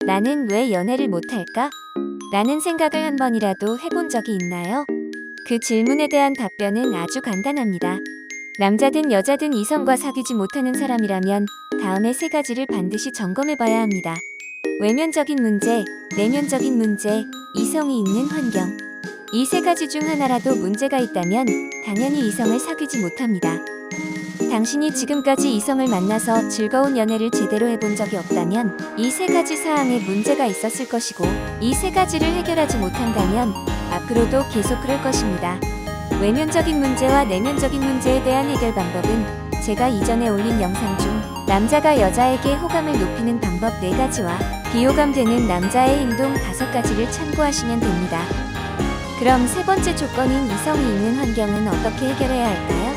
나는 왜 연애를 못할까? 라는 생각을 한 번이라도 해본 적이 있나요? 그 질문에 대한 답변은 아주 간단합니다. 남자든 여자든 이성과 사귀지 못하는 사람이라면 다음의 세 가지를 반드시 점검해 봐야 합니다. 외면적인 문제, 내면적인 문제, 이성이 있는 환경. 이 세 가지 중 하나라도 문제가 있다면 당연히 이성을 사귀지 못합니다. 당신이 지금까지 이성을 만나서 즐거운 연애를 제대로 해본 적이 없다면 이 세 가지 사항에 문제가 있었을 것이고, 이 세 가지를 해결하지 못한다면 앞으로도 계속 그럴 것입니다. 외면적인 문제와 내면적인 문제에 대한 해결 방법은 제가 이전에 올린 영상 중 남자가 여자에게 호감을 높이는 방법 4가지와 비호감되는 남자의 행동 5가지를 참고하시면 됩니다. 그럼 세 번째 조건인 이성이 있는 환경은 어떻게 해결해야 할까요?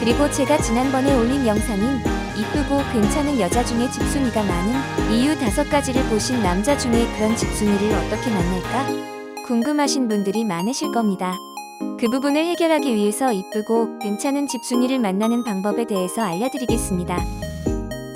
그리고 제가 지난번에 올린 영상인 이쁘고 괜찮은 여자 중에 집순이가 많은 이유 5가지를 보신 남자 중에 그런 집순이를 어떻게 만날까? 궁금하신 분들이 많으실 겁니다. 그 부분을 해결하기 위해서 이쁘고 괜찮은 집순이를 만나는 방법에 대해서 알려드리겠습니다.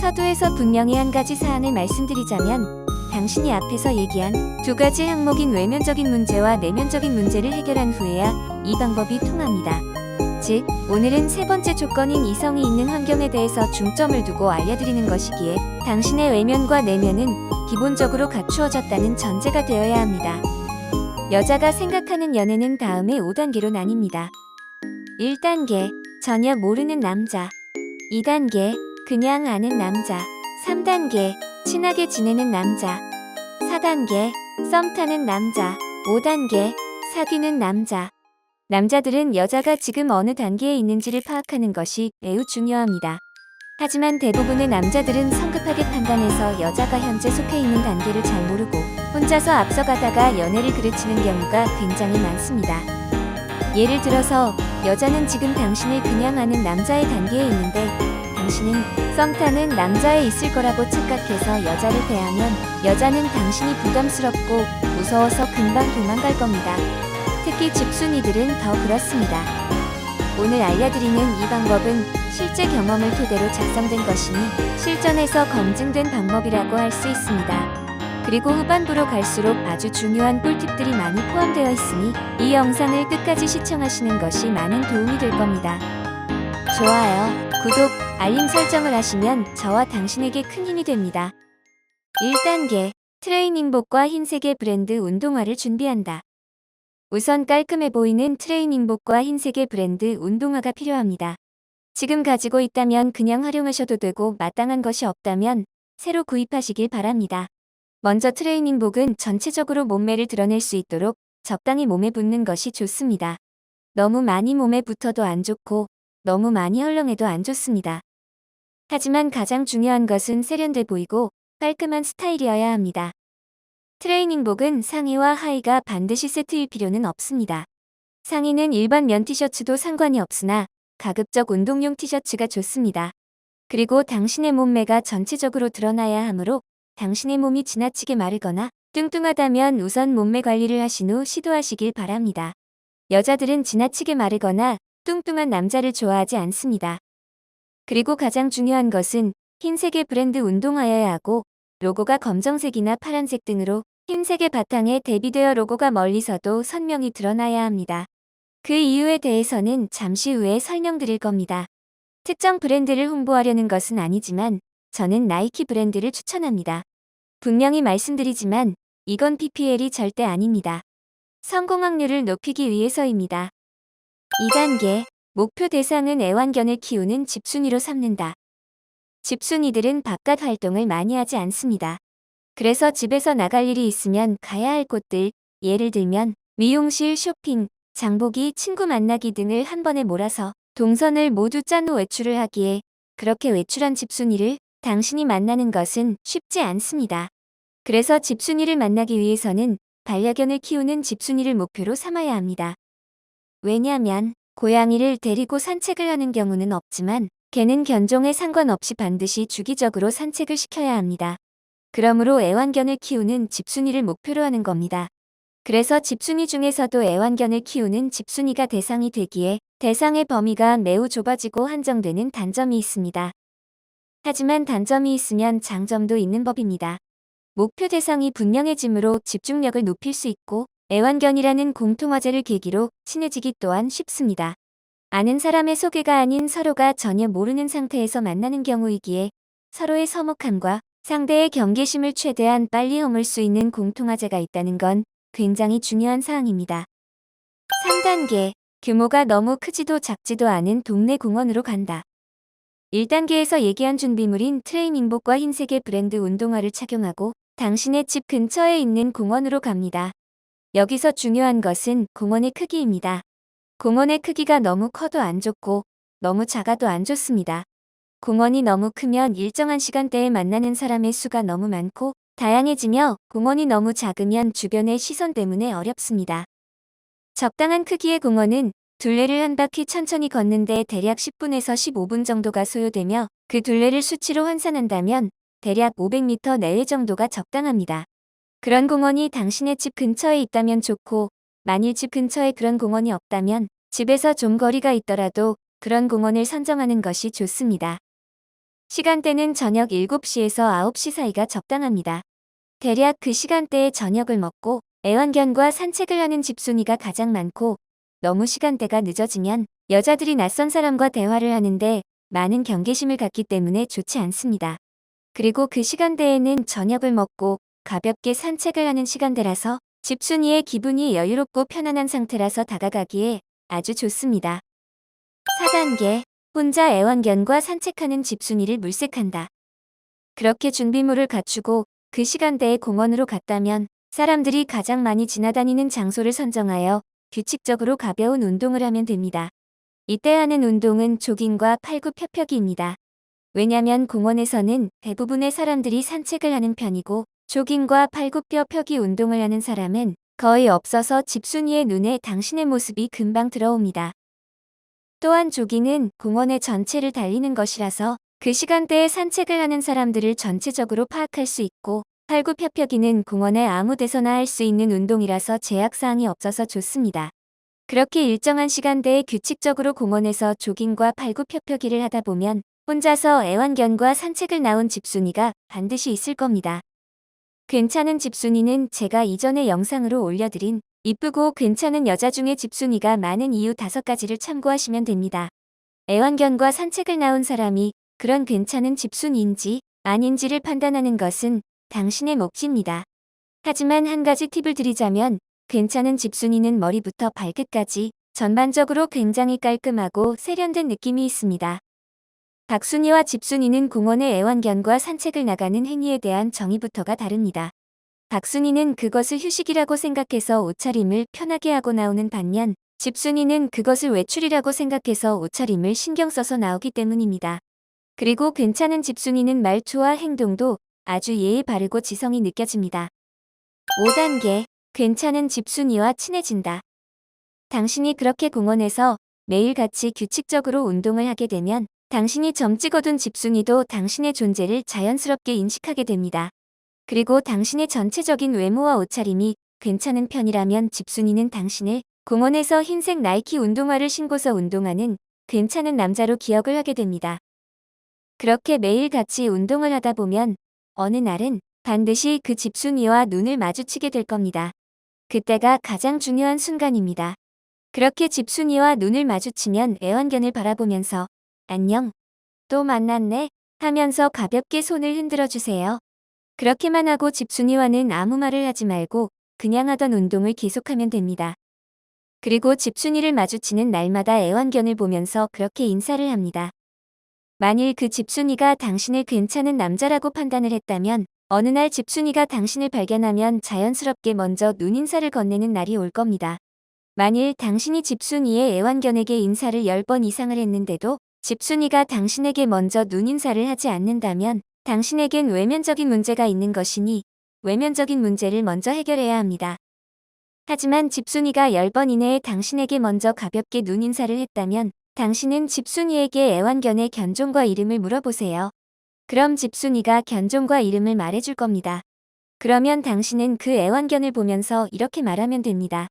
서두에서 분명히 한 가지 사안을 말씀드리자면, 당신이 앞에서 얘기한 2가지 항목인 외면적인 문제와 내면적인 문제를 해결한 후에야 이 방법이 통합니다. 즉, 오늘은 세 번째 조건인 이성이 있는 환경에 대해서 중점을 두고 알려드리는 것이기에 당신의 외면과 내면은 기본적으로 갖추어졌다는 전제가 되어야 합니다. 여자가 생각하는 연애는 다음의 5단계로 나뉩니다. 1단계, 전혀 모르는 남자. 2단계, 그냥 아는 남자. 3단계, 친하게 지내는 남자. 4단계, 썸 타는 남자. 5단계, 사귀는 남자. 남자들은 여자가 지금 어느 단계에 있는지를 파악하는 것이 매우 중요합니다. 하지만 대부분의 남자들은 성급하게 판단해서 여자가 현재 속해 있는 단계를 잘 모르고 혼자서 앞서가다가 연애를 그르치는 경우가 굉장히 많습니다. 예를 들어서 여자는 지금 당신을 그냥 아는 남자의 단계에 있는데, 당신은 썸 타는 남자에 있을 거라고 착각해서 여자를 대하면 여자는 당신이 부담스럽고 무서워서 금방 도망갈 겁니다. 특히 집순이들은 더 그렇습니다. 오늘 알려드리는 이 방법은 실제 경험을 토대로 작성된 것이니 실전에서 검증된 방법이라고 할 수 있습니다. 그리고 후반부로 갈수록 아주 중요한 꿀팁들이 많이 포함되어 있으니 이 영상을 끝까지 시청하시는 것이 많은 도움이 될 겁니다. 좋아요, 구독, 알림 설정을 하시면 저와 당신에게 큰 힘이 됩니다. 1단계, 트레이닝복과 흰색의 브랜드 운동화를 준비한다. 우선 깔끔해 보이는 트레이닝복과 흰색의 브랜드 운동화가 필요합니다. 지금 가지고 있다면 그냥 활용하셔도 되고, 마땅한 것이 없다면 새로 구입하시길 바랍니다. 먼저 트레이닝복은 전체적으로 몸매를 드러낼 수 있도록 적당히 몸에 붙는 것이 좋습니다. 너무 많이 몸에 붙어도 안 좋고 너무 많이 헐렁해도 안 좋습니다. 하지만 가장 중요한 것은 세련돼 보이고 깔끔한 스타일이어야 합니다. 트레이닝복은 상의와 하의가 반드시 세트일 필요는 없습니다. 상의는 일반 면 티셔츠도 상관이 없으나 가급적 운동용 티셔츠가 좋습니다. 그리고 당신의 몸매가 전체적으로 드러나야 하므로 당신의 몸이 지나치게 마르거나 뚱뚱하다면 우선 몸매 관리를 하신 후 시도하시길 바랍니다. 여자들은 지나치게 마르거나 뚱뚱한 남자를 좋아하지 않습니다. 그리고 가장 중요한 것은 흰색의 브랜드 운동화여야 하고, 로고가 검정색이나 파란색 등으로 흰색의 바탕에 대비되어 로고가 멀리서도 선명히 드러나야 합니다. 그 이유에 대해서는 잠시 후에 설명드릴 겁니다. 특정 브랜드를 홍보하려는 것은 아니지만 저는 나이키 브랜드를 추천합니다. 분명히 말씀드리지만 이건 PPL이 절대 아닙니다. 성공 확률을 높이기 위해서입니다. 2단계, 목표 대상은 애완견을 키우는 집순이로 삼는다. 집순이들은 바깥 활동을 많이 하지 않습니다. 그래서 집에서 나갈 일이 있으면 가야 할 곳들, 예를 들면 미용실, 쇼핑, 장보기, 친구 만나기 등을 한 번에 몰아서 동선을 모두 짠 후 외출을 하기에, 그렇게 외출한 집순이를 당신이 만나는 것은 쉽지 않습니다. 그래서 집순이를 만나기 위해서는 반려견을 키우는 집순이를 목표로 삼아야 합니다. 왜냐면 고양이를 데리고 산책을 하는 경우는 없지만 개는 견종에 상관없이 반드시 주기적으로 산책을 시켜야 합니다. 그러므로 애완견을 키우는 집순이를 목표로 하는 겁니다. 그래서 집순이 중에서도 애완견을 키우는 집순이가 대상이 되기에 대상의 범위가 매우 좁아지고 한정되는 단점이 있습니다. 하지만 단점이 있으면 장점도 있는 법입니다. 목표 대상이 분명해지므로 집중력을 높일 수 있고 애완견이라는 공통화제를 계기로 친해지기 또한 쉽습니다. 아는 사람의 소개가 아닌 서로가 전혀 모르는 상태에서 만나는 경우이기에 서로의 서먹함과 상대의 경계심을 최대한 빨리 허물 수 있는 공통화제가 있다는 건 굉장히 중요한 사항입니다. 3단계, 규모가 너무 크지도 작지도 않은 동네 공원으로 간다. 1단계에서 얘기한 준비물인 트레이닝복과 흰색의 브랜드 운동화를 착용하고 당신의 집 근처에 있는 공원으로 갑니다. 여기서 중요한 것은 공원의 크기입니다. 공원의 크기가 너무 커도 안 좋고 너무 작아도 안 좋습니다. 공원이 너무 크면 일정한 시간대에 만나는 사람의 수가 너무 많고 다양해지며 공원이 너무 작으면 주변의 시선 때문에 어렵습니다. 적당한 크기의 공원은 둘레를 한 바퀴 천천히 걷는데 대략 10분에서 15분 정도가 소요되며 그 둘레를 수치로 환산한다면 대략 500m 내외 정도가 적당합니다. 그런 공원이 당신의 집 근처에 있다면 좋고 만일 집 근처에 그런 공원이 없다면 집에서 좀 거리가 있더라도 그런 공원을 선정하는 것이 좋습니다. 시간대는 저녁 7시에서 9시 사이가 적당합니다. 대략 그 시간대에 저녁을 먹고 애완견과 산책을 하는 집순이가 가장 많고 너무 시간대가 늦어지면 여자들이 낯선 사람과 대화를 하는데 많은 경계심을 갖기 때문에 좋지 않습니다. 그리고 그 시간대에는 저녁을 먹고 가볍게 산책을 하는 시간대라서 집순이의 기분이 여유롭고 편안한 상태라서 다가가기에 아주 좋습니다. 4단계, 혼자 애완견과 산책하는 집순이를 물색한다. 그렇게 준비물을 갖추고 그 시간대에 공원으로 갔다면 사람들이 가장 많이 지나다니는 장소를 선정하여 규칙적으로 가벼운 운동을 하면 됩니다. 이때 하는 운동은 조깅과 팔굽혀펴기입니다. 왜냐면 공원에서는 대부분의 사람들이 산책을 하는 편이고 조깅과 팔굽혀펴기 운동을 하는 사람은 거의 없어서 집순이의 눈에 당신의 모습이 금방 들어옵니다. 또한 조깅은 공원의 전체를 달리는 것이라서 그 시간대에 산책을 하는 사람들을 전체적으로 파악할 수 있고 팔굽혀펴기는 공원의 아무 데서나 할 수 있는 운동이라서 제약사항이 없어서 좋습니다. 그렇게 일정한 시간대에 규칙적으로 공원에서 조깅과 팔굽혀펴기를 하다 보면 혼자서 애완견과 산책을 나온 집순이가 반드시 있을 겁니다. 괜찮은 집순이는 제가 이전에 영상으로 올려드린 이쁘고 괜찮은 여자 중에 집순이가 많은 이유 5가지를 참고하시면 됩니다. 애완견과 산책을 나온 사람이 그런 괜찮은 집순이인지 아닌지를 판단하는 것은 당신의 몫입니다. 하지만 한 가지 팁을 드리자면 괜찮은 집순이는 머리부터 발끝까지 전반적으로 굉장히 깔끔하고 세련된 느낌이 있습니다. 박순이와 집순이는 공원의 애완견과 산책을 나가는 행위에 대한 정의부터가 다릅니다. 박순이는 그것을 휴식이라고 생각해서 옷차림을 편하게 하고 나오는 반면 집순이는 그것을 외출이라고 생각해서 옷차림을 신경 써서 나오기 때문입니다. 그리고 괜찮은 집순이는 말투와 행동도 아주 예의 바르고 지성이 느껴집니다. 5단계, 괜찮은 집순이와 친해진다. 당신이 그렇게 공원에서 매일같이 규칙적으로 운동을 하게 되면 당신이 점 찍어둔 집순이도 당신의 존재를 자연스럽게 인식하게 됩니다. 그리고 당신의 전체적인 외모와 옷차림이 괜찮은 편이라면 집순이는 당신을 공원에서 흰색 나이키 운동화를 신고서 운동하는 괜찮은 남자로 기억을 하게 됩니다. 그렇게 매일 같이 운동을 하다 보면 어느 날은 반드시 그 집순이와 눈을 마주치게 될 겁니다. 그때가 가장 중요한 순간입니다. 그렇게 집순이와 눈을 마주치면 애완견을 바라보면서 안녕, 또 만났네 하면서 가볍게 손을 흔들어 주세요. 그렇게만 하고 집순이와는 아무 말을 하지 말고 그냥 하던 운동을 계속하면 됩니다. 그리고 집순이를 마주치는 날마다 애완견을 보면서 그렇게 인사를 합니다. 만일 그 집순이가 당신을 괜찮은 남자라고 판단을 했다면 어느 날 집순이가 당신을 발견하면 자연스럽게 먼저 눈인사를 건네는 날이 올 겁니다. 만일 당신이 집순이의 애완견에게 인사를 10번 이상을 했는데도 집순이가 당신에게 먼저 눈인사를 하지 않는다면 당신에겐 외면적인 문제가 있는 것이니 외면적인 문제를 먼저 해결해야 합니다. 하지만 집순이가 10번 이내에 당신에게 먼저 가볍게 눈인사를 했다면 당신은 집순이에게 애완견의 견종과 이름을 물어보세요. 그럼 집순이가 견종과 이름을 말해줄 겁니다. 그러면 당신은 그 애완견을 보면서 이렇게 말하면 됩니다.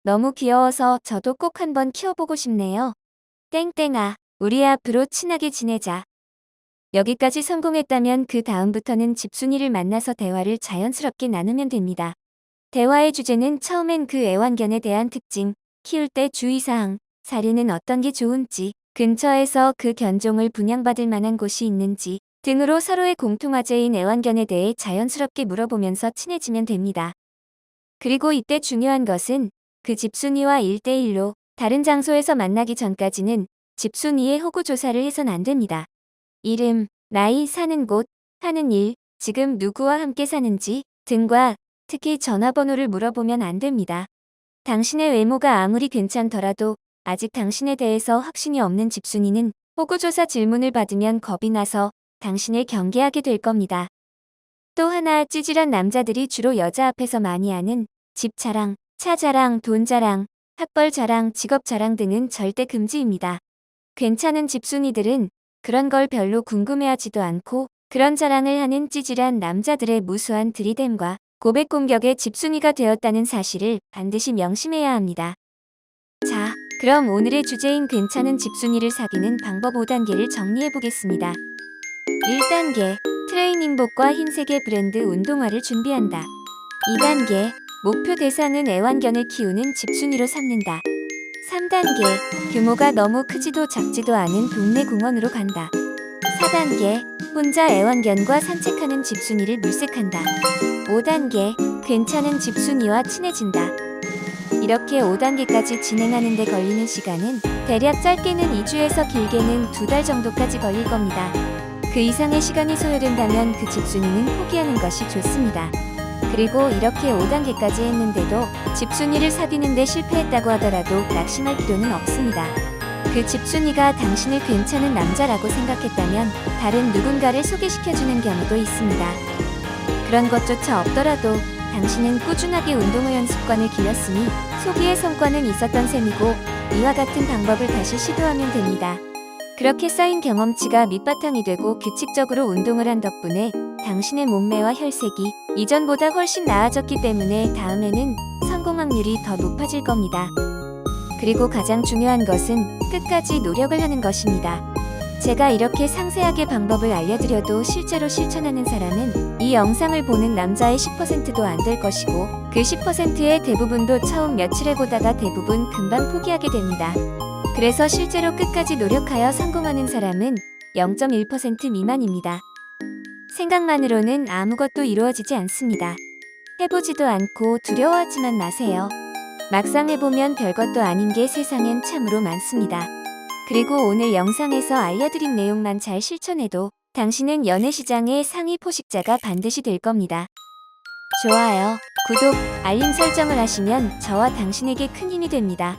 너무 귀여워서 저도 꼭 한번 키워보고 싶네요. 땡땡아, 우리 앞으로 친하게 지내자. 여기까지 성공했다면 그 다음부터는 집순이를 만나서 대화를 자연스럽게 나누면 됩니다. 대화의 주제는 처음엔 그 애완견에 대한 특징, 키울 때 주의사항, 사료는 어떤 게 좋은지, 근처에서 그 견종을 분양받을 만한 곳이 있는지 등으로 서로의 공통화제인 애완견에 대해 자연스럽게 물어보면서 친해지면 됩니다. 그리고 이때 중요한 것은 그 집순이와 1대1로 다른 장소에서 만나기 전까지는 집순이의 호구 조사를 해선 안 됩니다. 이름, 나이, 사는 곳, 하는 일, 지금 누구와 함께 사는지 등과 특히 전화번호를 물어보면 안 됩니다. 당신의 외모가 아무리 괜찮더라도 아직 당신에 대해서 확신이 없는 집순이는 호구조사 질문을 받으면 겁이 나서 당신을 경계하게 될 겁니다. 또 하나 찌질한 남자들이 주로 여자 앞에서 많이 하는 집 자랑, 차 자랑, 돈 자랑, 학벌 자랑, 직업 자랑 등은 절대 금지입니다. 괜찮은 집순이들은 그런 걸 별로 궁금해하지도 않고 그런 자랑을 하는 찌질한 남자들의 무수한 들이댐과 고백 공격의 집순이가 되었다는 사실을 반드시 명심해야 합니다. 자, 그럼 오늘의 주제인 괜찮은 집순이를 사귀는 방법 5단계를 정리해보겠습니다. 1단계, 트레이닝복과 흰색의 브랜드 운동화를 준비한다. 2단계, 목표 대상은 애완견을 키우는 집순이로 삼는다. 3단계, 규모가 너무 크지도 작지도 않은 동네 공원으로 간다. 4단계, 혼자 애완견과 산책하는 집순이를 물색한다. 5단계, 괜찮은 집순이와 친해진다. 이렇게 5단계까지 진행하는 데 걸리는 시간은 대략 짧게는 2주에서 길게는 2달 정도까지 걸릴 겁니다. 그 이상의 시간이 소요된다면 그 집순이는 포기하는 것이 좋습니다. 그리고 이렇게 5단계까지 했는데도 집순이를 사귀는 데 실패했다고 하더라도 낙심할 필요는 없습니다. 그 집순이가 당신을 괜찮은 남자라고 생각했다면 다른 누군가를 소개시켜주는 경우도 있습니다. 그런 것조차 없더라도 당신은 꾸준하게 운동의 습관을 길렀으니 소기의 성과는 있었던 셈이고 이와 같은 방법을 다시 시도하면 됩니다. 그렇게 쌓인 경험치가 밑바탕이 되고 규칙적으로 운동을 한 덕분에 당신의 몸매와 혈색이 이전보다 훨씬 나아졌기 때문에 다음에는 성공 확률이 더 높아질 겁니다. 그리고 가장 중요한 것은 끝까지 노력을 하는 것입니다. 제가 이렇게 상세하게 방법을 알려드려도 실제로 실천하는 사람은 이 영상을 보는 남자의 10%도 안 될 것이고 그 10%의 대부분도 처음 며칠 해보다가 대부분 금방 포기하게 됩니다. 그래서 실제로 끝까지 노력하여 성공하는 사람은 0.1% 미만입니다. 생각만으로는 아무것도 이루어지지 않습니다. 해보지도 않고 두려워하지만 마세요. 막상 해보면 별것도 아닌 게 세상엔 참으로 많습니다. 그리고 오늘 영상에서 알려드린 내용만 잘 실천해도 당신은 연애시장의 상위 포식자가 반드시 될 겁니다. 좋아요, 구독, 알림 설정을 하시면 저와 당신에게 큰 힘이 됩니다.